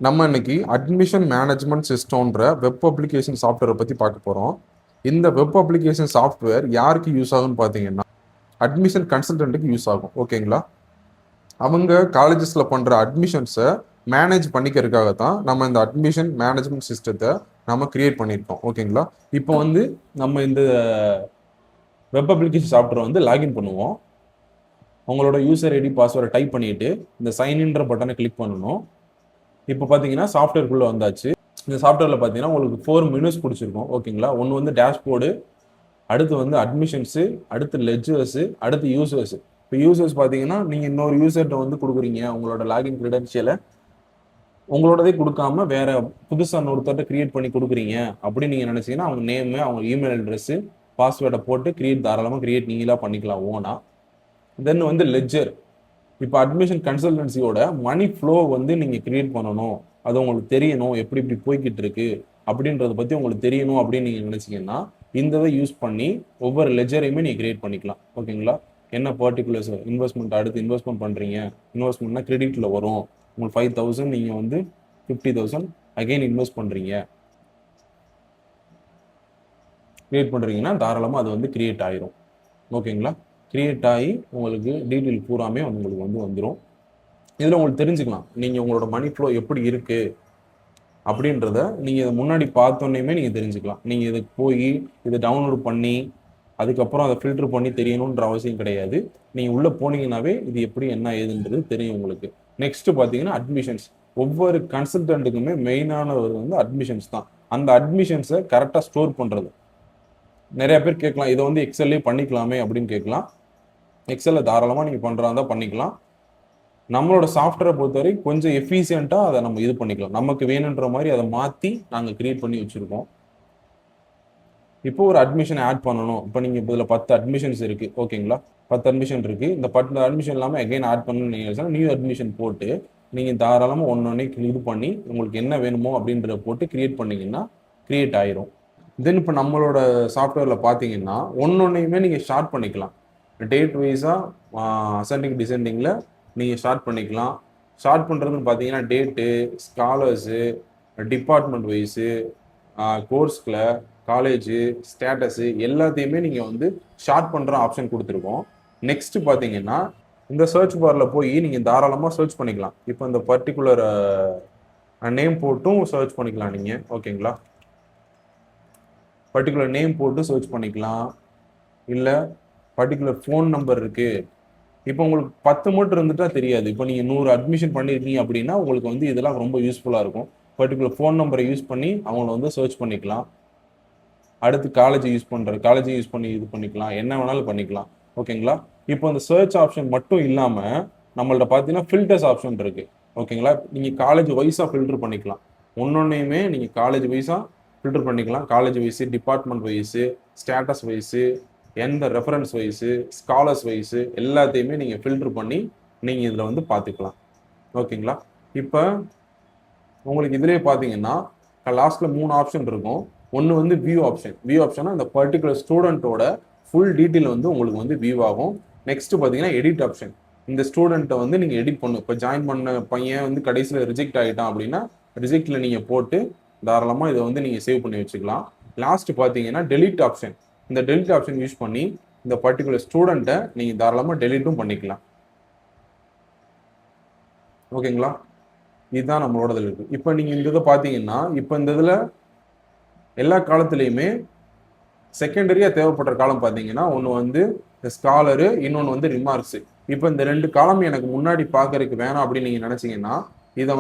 நம்ம இன்னைக்கு admission management சிஸ்டம்ன்ற web application சாஃப்ட்வேரை பற்றி பார்க்க போகிறோம். இந்த வெப் அப்ளிகேஷன் சாஃப்ட்வேர் யாருக்கு யூஸ் ஆகும்னு பார்த்தீங்கன்னா அட்மிஷன் கன்சல்டன்ட்டுக்கு யூஸ் ஆகும். ஓகேங்களா? அவங்க காலேஜஸில் பண்ணுற அட்மிஷன்ஸை மேனேஜ் பண்ணிக்கிறதுக்காக தான் நம்ம இந்த அட்மிஷன் மேனேஜ்மெண்ட் சிஸ்டத்தை நம்ம கிரியேட் பண்ணியிருக்கோம். ஓகேங்களா? இப்போ வந்து நம்ம இந்த வெப் அப்ளிகேஷன் சாஃப்ட்வேர் வந்து லாகின் பண்ணுவோம். உங்களோட யூசர் ஐடி பாஸ்வேர்டை டைப் பண்ணிட்டு இந்த சைன்இன்ற பட்டனை கிளிக் பண்ணணும். இப்போ பார்த்தீங்கன்னா சாஃப்ட்வேர்க்குள்ளே வந்தாச்சு. இந்த சாஃப்ட்வேரில் பார்த்தீங்கன்னா உங்களுக்கு 4 மெனுஸ் பிடிச்சிருக்கும். ஓகேங்களா? ஒன்று வந்து டேஷ்போர்டு, அடுத்து வந்து அட்மிஷன்ஸு, அடுத்து லெட்ஜர்ஸு, அடுத்து யூசர்ஸு. இப்போ யூசர்ஸ் பார்த்தீங்கன்னா நீங்கள் இன்னொரு யூசர்கிட்ட வந்து கொடுக்குறீங்க உங்களோட லாகின் க்ரெடென்ஷியலை, உங்களோடதே கொடுக்காம வேற புதுசாக இன்னொருத்தர்கிட்ட கிரியேட் பண்ணி கொடுக்குறீங்க அப்படின்னு நீங்கள் நினச்சிங்கன்னா அவங்க நேமு, அவங்க இமெயில் அட்ரெஸ்ஸு, பாஸ்வேர்டை போட்டு தாராளமாக கிரியேட் நீங்களாக பண்ணிக்கலாம் ஓனா. தென் வந்து லெட்ஜர். இப்போ அட்மிஷன் கன்சல்டன்சியோட மணி ஃப்ளோ வந்து நீங்கள் கிரியேட் பண்ணணும், அது உங்களுக்கு தெரியணும், எப்படி இப்படி போய்கிட்டு இருக்கு அப்படின்றத பற்றி உங்களுக்கு தெரியணும் அப்படின்னு நீங்கள் நினச்சிங்கன்னா இந்த இதை யூஸ் பண்ணி ஒவ்வொரு லெஜரையுமே நீங்கள் கிரியேட் பண்ணிக்கலாம். ஓகேங்களா? என்ன பர்டிகுலர்ஸ் இன்வெஸ்ட்மெண்ட், அடுத்து இன்வெஸ்ட்மெண்ட் பண்ணுறீங்க, இன்வெஸ்ட்மெண்ட்னா கிரெடிட்டில் வரும். உங்களுக்கு 5,000 நீங்கள் வந்து 50,000 அகெயின் இன்வெஸ்ட் கிரியேட் பண்ணுறீங்கன்னா தாராளமாக அது வந்து கிரியேட் ஆயிரும். ஓகேங்களா? கிரியேட் ஆகி உங்களுக்கு டீட்டெயில் பூராமே உங்களுக்கு வந்து வந்துடும். இதில் உங்களுக்கு தெரிஞ்சுக்கலாம் நீங்கள் உங்களோட மணி ஃப்ளோ எப்படி இருக்குது அப்படின்றத நீங்கள் இதை முன்னாடி பார்த்தோன்னே நீங்கள் தெரிஞ்சுக்கலாம். நீங்கள் இதுக்கு போய் இதை டவுன்லோட் பண்ணி அதுக்கப்புறம் அதை ஃபில்டர் பண்ணி தெரியணுன்ற அவசியம் கிடையாது. நீங்கள் உள்ளே போனீங்கன்னாவே இது எப்படி என்ன ஏதுன்றது தெரியும் உங்களுக்கு. நெக்ஸ்ட்டு பார்த்தீங்கன்னா அட்மிஷன்ஸ். ஒவ்வொரு கன்சல்டன்ட்டுக்குமே மெயினானவர் வந்து அட்மிஷன்ஸ் தான். அந்த அட்மிஷன்ஸை கரெக்டாக ஸ்டோர் பண்ணுறது. நிறைய பேர் கேட்கலாம், இதை வந்து எக்ஸல்லே பண்ணிக்கலாமே அப்படின்னு கேட்கலாம். எக்ஸலில் தாராளமாக நீங்கள் பண்ணுறதா பண்ணிக்கலாம். நம்மளோட சாஃப்ட்வேரை பொறுத்தவரை கொஞ்சம் எஃபிஷியண்ட்டாக அதை நம்ம இது பண்ணிக்கலாம். நமக்கு வேணுன்ற மாதிரி அதை மாற்றி நாங்கள் கிரியேட் பண்ணி வச்சுருக்கோம். இப்போ ஒரு அட்மிஷன் ஆட் பண்ணணும். இப்போ நீங்கள் இதில் 10 அட்மிஷன்ஸ் இருக்குது. ஓகேங்களா? 10 அட்மிஷன் இருக்குது. இந்த 10 அட்மிஷன் இல்லாமல் எகைன் ஆட் பண்ணணும்னு நீங்கள் நியூ அட்மிஷன் போட்டு நீங்கள் தாராளமாக ஒன்று இது பண்ணி உங்களுக்கு என்ன வேணுமோ அப்படின்றத போட்டு கிரியேட் பண்ணிங்கன்னா கிரியேட் ஆயிரும். தென் இப்போ நம்மளோட சாஃப்ட்வேரில் பார்த்தீங்கன்னா ஒன்னொன்னையுமே நீங்கள் ஷார்ட் பண்ணிக்கலாம். டேட் வைஸாக அசெண்டிங் டிசெண்டிங்கில் நீங்கள் ஷார்ட் பண்ணிக்கலாம். ஷார்ட் பண்ணுறதுன்னு பார்த்தீங்கன்னா டேட்டு, ஸ்காலர்ஸு, டிபார்ட்மெண்ட் வைஸு, கோர்ஸில், காலேஜு, ஸ்டேட்டஸு எல்லாத்தையுமே நீங்கள் வந்து ஷார்ட் பண்ணுற ஆப்ஷன் கொடுத்துருக்கோம். நெக்ஸ்ட்டு பார்த்தீங்கன்னா இந்த சர்ச் பாரில் போய் நீங்கள் தாராளமாக சர்ச் பண்ணிக்கலாம். இப்போ இந்த பர்டிகுலர் நேம் போட்டும் சர்ச் பண்ணிக்கலாம் நீங்கள். ஓகேங்களா? பர்டிகுலர் நேம் போட்டு சர்ச் பண்ணிக்கலாம். இல்லை பர்டிகுலர் ஃபோன் நம்பர் இருக்குது. இப்போ உங்களுக்கு 10 மட்டும் இருந்துட்டா தெரியாது. இப்போ நீங்கள் 100 அட்மிஷன் பண்ணியிருக்கீங்க அப்படின்னா உங்களுக்கு வந்து இதெல்லாம் ரொம்ப யூஸ்ஃபுல்லாக இருக்கும். பர்டிகுலர் ஃபோன் நம்பரை யூஸ் பண்ணி அவங்கள வந்து சர்ச் பண்ணிக்கலாம். அடுத்து காலேஜ் யூஸ் பண்ணி இது பண்ணிக்கலாம். என்ன வேணாலும் பண்ணிக்கலாம். ஓகேங்களா? இப்போ அந்த சர்ச் ஆப்ஷன் மட்டும் இல்லாமல் நம்மள்ட்ட பார்த்தீங்கன்னா ஃபில்டர்ஸ் ஆப்ஷன் இருக்குது. ஓகேங்களா? நீங்கள் காலேஜ் வைஸாக ஃபில்டர் பண்ணிக்கலாம். ஒன்னொன்னையுமே நீங்கள் காலேஜ் வைஸாக ஃபில்டர் பண்ணிக்கலாம். College wise, department wise, status wise, எந்த ரெஃபரன்ஸ் வைஸு, ஸ்காலர்ஸ் வைஸு எல்லாத்தையுமே நீங்கள் ஃபில்டர் பண்ணி நீங்கள் இதில் வந்து பார்த்துக்கலாம். ஓகேங்களா? இப்போ உங்களுக்கு இதிலே பார்த்தீங்கன்னா லாஸ்ட்டில் 3 ஆப்ஷன் இருக்கும். ஒன்று வந்து வியூ ஆப்ஷனா இந்த பர்டிகுலர் ஸ்டூடெண்ட்டோட ஃபுல் டீட்டெயில் வந்து உங்களுக்கு வந்து வியூ ஆகும். நெக்ஸ்ட் பார்த்தீங்கன்னா எடிட் ஆப்ஷன். இந்த ஸ்டூடெண்ட்டை வந்து நீங்கள் எடிட் பண்ணணும். இப்போ ஜாயின் பண்ண பையன் வந்து கடைசியில் ரிஜெக்ட் ஆகிட்டான் அப்படின்னா ரிஜெக்டில் நீங்கள் போட்டு தாராளமாக இதை வந்து நீங்கள் சேவ் பண்ணி வச்சுக்கலாம். லாஸ்ட் பார்த்தீங்கன்னா டெலிட் ஆப்ஷன். இந்த டெலிட் ஆப்ஷன் யூஸ் பண்ணி இந்த பர்டிகுலர் ஸ்டூடெண்ட்டை நீங்கள் தாராளமாக டெலிட்டும் பண்ணிக்கலாம். ஓகேங்களா? இதுதான் நம்மளோட இதில் இருக்குது. இப்போ நீங்கள் இந்த இதை பார்த்தீங்கன்னா இப்போ இந்த இதில் எல்லா காலத்துலேயுமே செகண்டரியாக தேவைப்படுற காலம் பார்த்தீங்கன்னா ஒன்று வந்து ஸ்காலரு, இன்னொன்று வந்து ரிமார்க்ஸு. இப்போ இந்த 2 காலம் எனக்கு முன்னாடி பார்க்கறதுக்கு வேணாம் அப்படின்னு நீங்கள் நினச்சிங்கன்னா இதை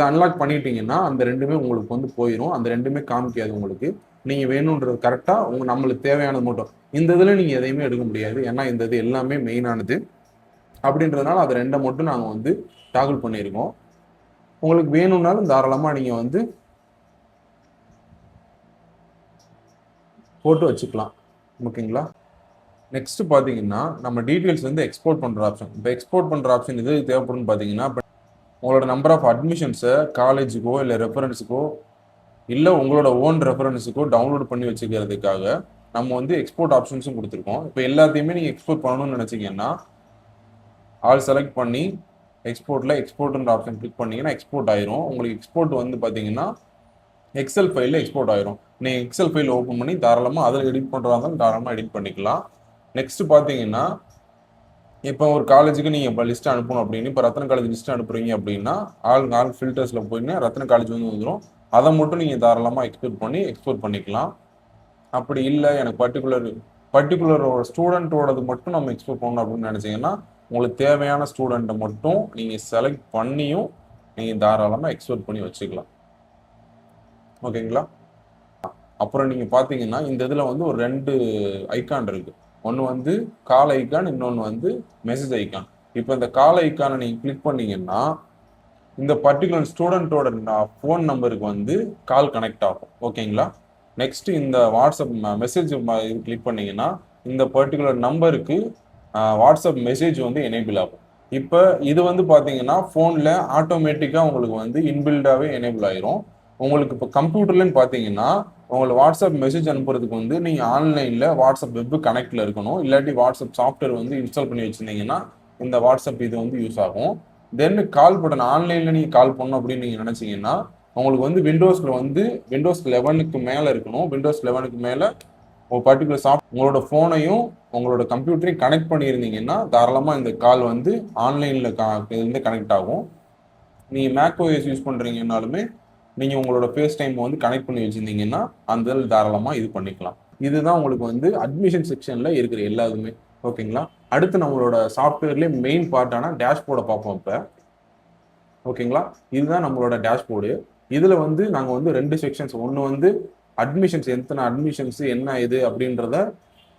அன்லாக் பண்ணிட்டீங்கன்னா அந்த 2மே உங்களுக்கு வந்து போயிடும். அந்த 2மே காமிக்காது உங்களுக்கு. நீங்கள் வேணுன்றது கரெக்டாக நம்மளுக்கு தேவையானது மட்டும். இந்த இதில் நீங்கள் எதையுமே எடுக்க முடியாது. ஏன்னா இந்த இது எல்லாமே மெயினானது அப்படின்றதுனால அதை 2 மட்டும் நாங்கள் வந்து டாகிள் பண்ணியிருக்கோம். உங்களுக்கு வேணும்னாலும் தாராளமாக நீங்கள் வந்து போட்டு வச்சுக்கலாம். ஓகேங்களா? நெக்ஸ்ட் பார்த்தீங்கன்னா நம்ம டீட்டெயில்ஸ் வந்து எக்ஸ்போர்ட் பண்ணுற ஆப்ஷன். இப்போ எக்ஸ்போர்ட் பண்ணுற ஆப்ஷன் இது தேவைப்படும் பார்த்தீங்கன்னா உங்களோட நம்பர் ஆஃப் அட்மிஷன்ஸை காலேஜுக்கோ இல்லை ரெஃபரன்ஸுக்கோ இல்லை உங்களோட ஓன் ரெஃபரன்ஸுக்கோ டவுன்லோட் பண்ணி வச்சுக்கிறதுக்காக நம்ம வந்து எக்ஸ்போர்ட் ஆப்ஷன்ஸும் கொடுத்துருக்கோம். இப்போ எல்லாத்தையுமே நீங்கள் எக்ஸ்போர்ட் பண்ணணும்னு நினச்சிங்கன்னா ஆல் செலக்ட் பண்ணி எக்ஸ்போர்ட்ன்ற ஆப்ஷன் கிளிக் பண்ணீங்கன்னா எக்ஸ்போர்ட் ஆயிரும். உங்களுக்கு எக்ஸ்போர்ட் வந்து பார்த்தீங்கன்னா எக்ஸல் ஃபைலில் எக்ஸ்போர்ட் ஆயிரும். நீங்கள் எக்ஸல் ஃபைல் ஓப்பன் பண்ணி தாராளமாக அதில் எடிட் பண்ணுறதா இருந்தாலும் தாராளமாக எடிட் பண்ணிக்கலாம். நெக்ஸ்ட் பார்த்தீங்கன்னா இப்போ ஒரு காலேஜுக்கு நீங்கள் இப்போ லிஸ்ட் அனுப்பணும் அப்படின்னு இப்போ ரத்ன காலேஜ் லிஸ்ட் அனுப்புறீங்க அப்படின்னா ஆல் ஃபில்டர்ஸில் போயிட்டு ரத்ன காலேஜ் வந்து வந்துடும். அதை மட்டும் நீங்கள் தாராளமாக எக்ஸ்போர்ட் பண்ணிக்கலாம். அப்படி இல்லை எனக்கு பர்டிகுலர் ஸ்டூடெண்ட்டோடது மட்டும் நம்ம எக்ஸ்போர்ட் பண்ணணும் அப்படின்னு நினச்சிங்கன்னா உங்களுக்கு தேவையான ஸ்டூடெண்ட்டை மட்டும் நீங்கள் செலக்ட் பண்ணியும் நீங்கள் தாராளமாக எக்ஸ்போர்ட் பண்ணி வச்சுக்கலாம். ஓகேங்களா? அப்புறம் நீங்கள் பார்த்தீங்கன்னா இந்த இதில் வந்து ஒரு 2 ஐக்கான் இருக்குது. ஒன்று வந்து கால் ஐக்கான், இன்னொன்று வந்து மெசேஜ் ஐக்கான். இப்போ இந்த கால் ஐக்கானை நீங்கள் கிளிக் பண்ணீங்கன்னா இந்த பர்டிகுலர் ஸ்டூடெண்ட்டோட ஃபோன் நம்பருக்கு வந்து கால் கனெக்ட் ஆகும். ஓகேங்களா? நெக்ஸ்ட் இந்த வாட்ஸ்அப் மெசேஜ் கிளிக் பண்ணீங்கன்னா இந்த பர்டிகுலர் நம்பருக்கு வாட்ஸ்அப் மெசேஜ் வந்து எனேபிள் ஆகும். இப்போ இது வந்து பார்த்தீங்கன்னா ஃபோனில் ஆட்டோமேட்டிக்காக உங்களுக்கு வந்து இன்பில்டாகவே எனேபிள் ஆயிரும். உங்களுக்கு இப்போ கம்ப்யூட்டர்லன்னு பார்த்தீங்கன்னா உங்களுக்கு வாட்ஸ்அப் மெசேஜ் அனுப்புறதுக்கு வந்து நீங்கள் ஆன்லைனில் வாட்ஸ்அப் வெப் கனெக்டில் இருக்கணும். இல்லாட்டி வாட்ஸ்அப் சாஃப்ட்வேர் வந்து இன்ஸ்டால் பண்ணி வச்சுருந்தீங்கன்னா இந்த வாட்ஸ்அப் இது வந்து யூஸ் ஆகும். தென் கால் பட்டன் ஆன்லைனில் நீங்கள் கால் பண்ணணும் அப்படின்னு நீங்கள் நினச்சிங்கன்னா உங்களுக்கு வந்து விண்டோஸ் 11க்கு மேலே இருக்கணும். விண்டோஸ் 11க்கு மேலே ஒரு பர்டிகுலர் உங்களோட ஃபோனையும் உங்களோட கம்ப்யூட்டரையும் கனெக்ட் பண்ணியிருந்தீங்கன்னா தாராளமாக இந்த கால் வந்து ஆன்லைனில் இருந்து கனெக்ட் ஆகும். நீங்கள் மேக்ஓஎஸ் யூஸ் பண்ணுறீங்கன்னாலுமே நீங்கள் உங்களோட ஃபேஸ் டைம் வந்து கனெக்ட் பண்ணி வச்சுருந்தீங்கன்னா அந்த தாராளமாக இது பண்ணிக்கலாம். இதுதான் உங்களுக்கு வந்து அட்மிஷன் செக்ஷனில் இருக்கிற எல்லாத்துமே. ஓகேங்களா? அடுத்து நம்மளோட சாஃப்ட்வேர்லேயே மெயின் பார்ட்டான டேஷ்போர்டை பார்ப்போம் இப்போ. ஓகேங்களா? இதுதான் நம்மளோட டேஷ்போர்டு. இதில் வந்து நாங்கள் வந்து 2 செக்ஷன்ஸ், ஒன்று வந்து அட்மிஷன்ஸ், எத்தனை அட்மிஷன்ஸ் என்ன இது அப்படின்றத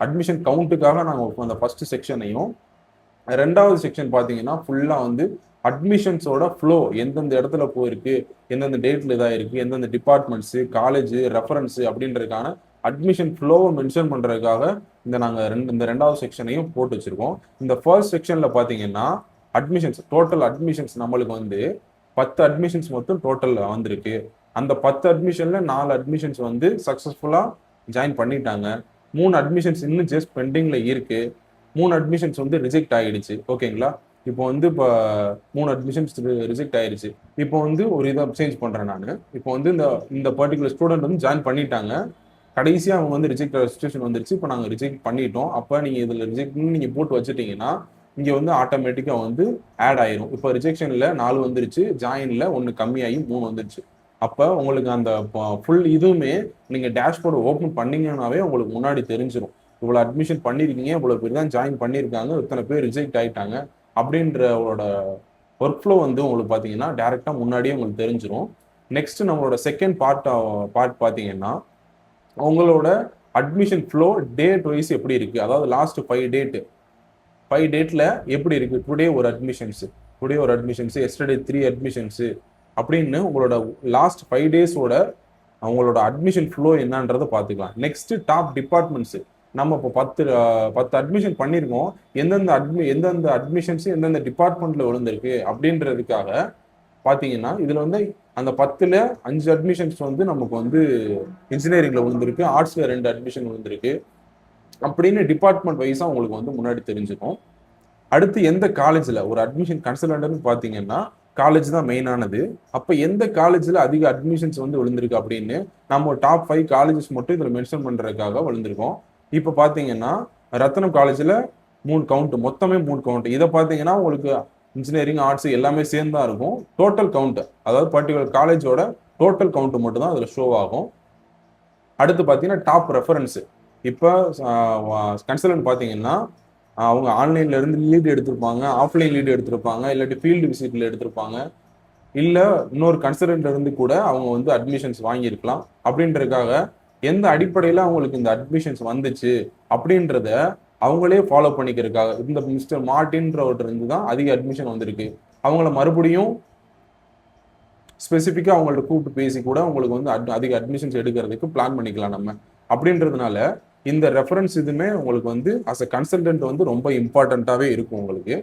அட்மிஷன் கவுண்ட்டுக்காக நாங்கள் அந்த ஃபர்ஸ்ட் செக்ஷனையும், 2வது செக்ஷன் பார்த்தீங்கன்னா ஃபுல்லாக வந்து அட்மிஷன்ஸோட ஃப்ளோ எந்தெந்த இடத்துல போயிருக்கு, எந்தெந்த டேட்டில் இதாக இருக்குது, எந்தெந்த டிபார்ட்மெண்ட்ஸு, காலேஜு, ரெஃபரன்ஸு அப்படின்றதுக்கான அட்மிஷன் ஃப்ளோவை மென்ஷன் பண்ணுறதுக்காக இந்த 2வது செக்ஷனையும் போட்டு வச்சுருக்கோம். இந்த ஃபர்ஸ்ட் செக்ஷனில் பார்த்தீங்கன்னா டோட்டல் அட்மிஷன்ஸ் நம்மளுக்கு வந்து 10 அட்மிஷன்ஸ் மொத்தம் டோட்டல் வந்திருக்கு. அந்த 10 அட்மிஷனில் 4 அட்மிஷன்ஸ் வந்து சக்ஸஸ்ஃபுல்லாக ஜாயின் பண்ணிட்டாங்க. 3 அட்மிஷன்ஸ் இன்னும் ஜஸ்ட் பெண்டிங்கில் இருக்குது. 3 அட்மிஷன்ஸ் வந்து ரிஜெக்ட் ஆகிடுச்சு. ஓகேங்களா? இப்போ வந்து 3 அட்மிஷன்ஸ் ரிஜெக்ட் ஆயிடுச்சு. இப்போ வந்து ஒரு இதை சேஞ்ச் பண்ணுறேன் நான். இப்போ வந்து இந்த பர்டிகுலர் ஸ்டூடெண்ட் வந்து ஜாயின் பண்ணிட்டாங்க. கடைசியாக அவங்க வந்து ரிஜெக்ட் சுச்சுவேஷன் வந்துருச்சு. இப்போ நாங்கள் ரிஜெக்ட் பண்ணிட்டோம். அப்போ நீங்கள் இதில் ரிஜெக்ட்னு நீங்கள் போட்டு வச்சுட்டீங்கன்னா இங்கே வந்து ஆட்டோமேட்டிக்காக வந்து ஆட் ஆயிரும். இப்போ ரிஜெக்ஷனில் 4 வந்துருச்சு, ஜாயினில் 1 கம்மியாகி 3 வந்துருச்சு. அப்போ உங்களுக்கு அந்த ஃபுல் இதுவுமே நீங்கள் டேஷ்போர்டு ஓப்பன் பண்ணீங்கன்னாவே உங்களுக்கு முன்னாடி தெரிஞ்சிடும். இவ்வளோ அட்மிஷன் பண்ணியிருக்கீங்க, இவ்வளோ பேர் தான் ஜாயின் பண்ணியிருக்காங்க, இத்தனை பேர் ரிஜெக்ட் ஆகிட்டாங்க அப்படின்றவோட ஒர்க் ஃப்ளோ வந்து உங்களுக்கு பார்த்தீங்கன்னா டேரெக்டாக முன்னாடியே உங்களுக்கு தெரிஞ்சிடும். நெக்ஸ்ட் நம்மளோட செகண்ட் பார்ட் பார்த்தீங்கன்னா உங்களோட அட்மிஷன் ஃப்ளோ டேட் வைஸ் எப்படி இருக்குது, அதாவது லாஸ்ட் 5 டேட்டில் எப்படி இருக்குது. டுடே ஒரு அட்மிஷன்ஸு, எஸ்டர்டே 3 அட்மிஷன்ஸு அப்படின்னு உங்களோட லாஸ்ட் 5 டேஸோட அவங்களோட அட்மிஷன் ஃப்ளோ என்னன்றதை பார்த்துக்கலாம். நெக்ஸ்ட் டாப் டிபார்ட்மெண்ட்ஸு, நம்ம இப்போ 10 அட்மிஷன் பண்ணியிருக்கோம், எந்தெந்த அட்மிஷன்ஸு எந்தெந்த டிபார்ட்மெண்ட்டில் விழுந்திருக்கு அப்படின்றதுக்காக பார்த்தீங்கன்னா இதில் வந்து அந்த 10ல் 5 அட்மிஷன்ஸ் வந்து நமக்கு வந்து இன்ஜினியரிங்கில் விழுந்திருக்கு, ஆர்ட்ஸில் 2 அட்மிஷன் விழுந்திருக்கு அப்படின்னு டிபார்ட்மெண்ட் வைஸாக உங்களுக்கு வந்து முன்னாடி தெரிஞ்சுக்கும். அடுத்து எந்த காலேஜில் ஒரு அட்மிஷன் கன்சல்டன்ட்னு பார்த்தீங்கன்னா காலேஜ் தான் மெயினானது. அப்போ எந்த காலேஜில் அதிக அட்மிஷன்ஸ் வந்து விழுந்திருக்கு அப்படின்னு நம்ம டாப் 5 காலேஜஸ் மட்டும் இதில் மென்ஷன் பண்ணுறதுக்காக விழுந்திருக்கோம். இப்போ பார்த்தீங்கன்னா ரத்னம் காலேஜில் 3 கவுண்ட், மொத்தமே 3 கவுண்ட். இதை பார்த்தீங்கன்னா உங்களுக்கு இன்ஜினியரிங், ஆர்ட்ஸ் எல்லாமே சேர்ந்து தான் இருக்கும். டோட்டல் கவுண்ட், அதாவது பர்டிகுலர் காலேஜோட டோட்டல் கவுண்ட் மட்டும் தான் அதில் ஷோ ஆகும். அடுத்து பார்த்தீங்கன்னா டாப் ரெஃபரன்ஸு. இப்போ கன்சல்டன்ட் பார்த்தீங்கன்னா அவங்க ஆன்லைன்ல இருந்து லீடு எடுத்திருப்பாங்க, ஆஃப்லைன் லீடு எடுத்திருப்பாங்க, இல்லாட்டி ஃபீல்டு விசிட்ல எடுத்திருப்பாங்க, இல்லை இன்னொரு கன்சல்டன்ட்ல இருந்து கூட அவங்க வந்து அட்மிஷன்ஸ் வாங்கியிருக்கலாம். அப்படின்றதுக்காக எந்த அடிப்படையில் அவங்களுக்கு இந்த அட்மிஷன்ஸ் வந்துச்சு அப்படின்றத அவங்களே ஃபாலோ பண்ணிக்கிறதுக்காக இந்த மிஸ்டர் மார்டின்றவர்கிட்ட இருந்து தான் அதிக அட்மிஷன் வந்திருக்கு. அவங்கள மறுபடியும் ஸ்பெசிஃபிக்காக அவங்கள்ட்ட கூப்பிட்டு பேசி கூட உங்களுக்கு வந்து அதிக அட்மிஷன்ஸ் எடுக்கிறதுக்கு பிளான் பண்ணிக்கலாம் நம்ம. அப்படின்றதுனால இந்த ரெஃபரன்ஸ் இதுவுமே உங்களுக்கு வந்து அஸ் அ கன்சல்டன்ட் வந்து ரொம்ப இம்பார்ட்டண்ட்டாகவே இருக்கும் உங்களுக்கு.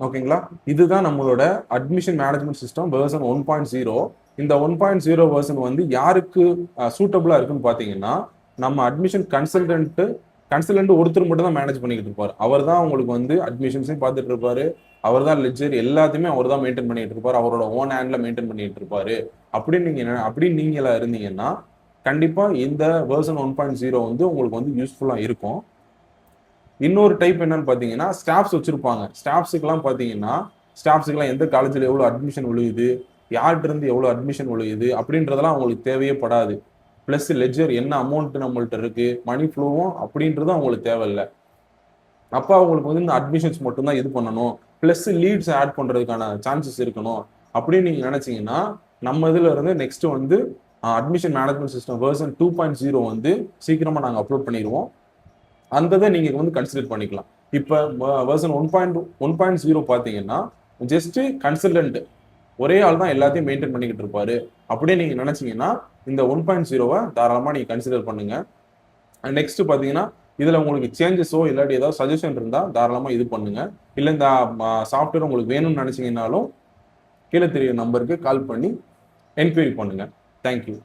ஓகேங்களா? இதுதான் நம்மளோட அட்மிஷன் மேனேஜ்மெண்ட் சிஸ்டம் வெர்ஷன் 1.0. இந்த 1.0 வெர்ஷன் வந்து யாருக்கு சூட்டபிளாக இருக்குன்னு பார்த்தீங்கன்னா நம்ம அட்மிஷன் கன்சல்டன்ட்டு கன்சல்டன்ட் ஒருத்தர் மட்டும் தான் மேனேஜ் பண்ணிக்கிட்டு இருப்பாரு. அவர் தான் உங்களுக்கு வந்து அட்மிஷன்ஸையும் பார்த்துட்டு இருப்பாரு, அவர் தான் லெட்ஜர் எல்லாத்தையுமே அவர் தான் மெயின்டைன் பண்ணிட்டு இருப்பாரு, அவரோட ஓன் ஹேண்ட்ல மெயின்டைன் பண்ணிட்டு இருப்பாரு. அப்படின்னு நீங்களா இருந்தீங்கன்னா கண்டிப்பா இந்த வெர்ஷன் 1.0 வந்து உங்களுக்கு வந்து யூஸ்ஃபுல்லா இருக்கும். இன்னொரு டைப் என்னன்னு பாத்தீங்கன்னா ஸ்டாஃப்ஸ் வச்சிருப்பாங்க. ஸ்டாஃப்ஸுக்கெல்லாம் பாத்தீங்கன்னா ஸ்டாஃப்ஸுக்கெல்லாம் எந்த காலேஜ்ல எவ்வளவு அட்மிஷன் விழுகுது, யார்கிட்ட இருந்து எவ்வளவு அட்மிஷன் விழுகுது அப்படின்றதெல்லாம் அவங்களுக்கு தேவையே படாது. பிளஸ் லெட்ஜர் என்ன அமௌண்ட் நம்மள்ட்ட இருக்கு, மணி ஃப்ளோவும் அப்படின்றது அவங்களுக்கு தேவையில்லை. அப்போ அவங்களுக்கு வந்து இந்த அட்மிஷன்ஸ் மட்டும்தான் இது பண்ணணும், பிளஸ் லீட்ஸ் ஆட் பண்றதுக்கான சான்சஸ் இருக்கணும் அப்படின்னு நீங்க நினைச்சீங்கன்னா நம்ம இதுல இருந்து நெக்ஸ்ட் வந்து அட்மிஷன் மேனேஜ்மெண்ட் சிஸ்டம் வெர்ஷன் 2.0 வந்து சீக்கிரமா நாங்கள் அப்லோட் பண்ணிடுவோம். அந்த இதை நீங்க வந்து கன்சிடர் பண்ணிக்கலாம். இப்போ வெர்ஷன் 1.0 பார்த்தீங்கன்னா ஜஸ்ட் கன்சல்டன்ட் ஒரே ஆள் தான் எல்லாத்தையும் மெயின்டைன் பண்ணிக்கிட்டு இருப்பாரு அப்படியே நீங்க நினைச்சீங்கன்னா இந்த 1.0 தாராளமா நீங்க கன்சிடர் பண்ணுங்க. நெக்ஸ்ட் பாத்தீங்கன்னா இதுல உங்களுக்கு சேஞ்சஸோ இல்லாட்டி ஏதாவது சஜஷன் இருந்தா தாராளமா இது பண்ணுங்க. இல்ல இந்த சாஃப்ட்வேர் உங்களுக்கு வேணும்னு நினைச்சீங்கன்னாலும் கீழே தெரிய நம்பருக்கு கால் பண்ணி என்கொயரி பண்ணுங்க. தேங்க்யூ.